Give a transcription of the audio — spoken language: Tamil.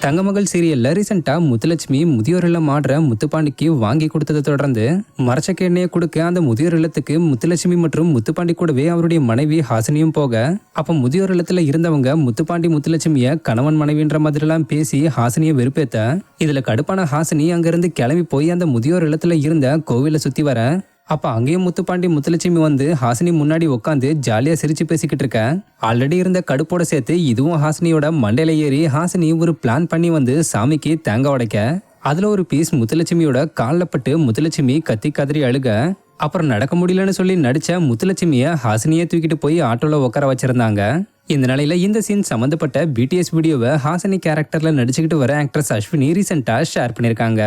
தங்கமகள் சீரியல்ல ரீசெண்டா முத்துலட்சுமி முதியோர் இல்லம் ஆடுற முத்துப்பாண்டிக்கு வாங்கி கொடுத்ததை தொடர்ந்து மரச்சக்க எண்ணெயை கொடுக்க அந்த முதியோர் இல்லத்துக்கு முத்துலட்சுமி மற்றும் முத்துப்பாண்டி கூடவே அவருடைய மனைவி ஹாசினியும் போக, அப்ப முதியோர் இல்லத்துல இருந்தவங்க முத்துப்பாண்டி முத்துலட்சுமிய கணவன் மனைவின்ற மாதிரி எல்லாம் பேசி ஹாசினியை வெறுப்பேத்த, இதுல கடுப்பான ஹாசினி அங்கிருந்து கிளம்பி போய் அந்த முதியோர் இல்லத்துல இருந்த கோவிலை சுத்தி வர, அப்ப அங்கேயும் முத்துப்பாண்டி முத்துலட்சுமி வந்து ஹாசினி முன்னாடி உட்காந்து ஜாலியா சிரிச்சு பேசிக்கிட்டு இருக்க. ஆல்ரெடி இருந்த கடுப்போட சேர்த்து இதுவும் ஹாசினியோட மண்டையில ஏறி ஹாசினி ஒரு பிளான் பண்ணி வந்து சாமிக்கு தேங்காய் உடைக்க, அதுல ஒரு பீஸ் முத்துலட்சுமியோட காலில் பட்டு முத்துலட்சுமி கத்தி கதறி அழுக. அப்புறம் நடக்க முடியலன்னு சொல்லி நடிச்ச முத்துலட்சுமிய ஹாசினியை தூக்கிட்டு போய் ஆட்டோல உட்கார வச்சிருந்தாங்க. இந்த நிலையில இந்த சீன் சம்பந்தப்பட்ட பிடிஎஸ் வீடியோவை ஹாசினி கேரக்டர்ல நடிச்சுக்கிட்டு வர ஆக்ட்ரஸ் அஸ்வினி ரீசெண்டா ஷேர் பண்ணிருக்காங்க.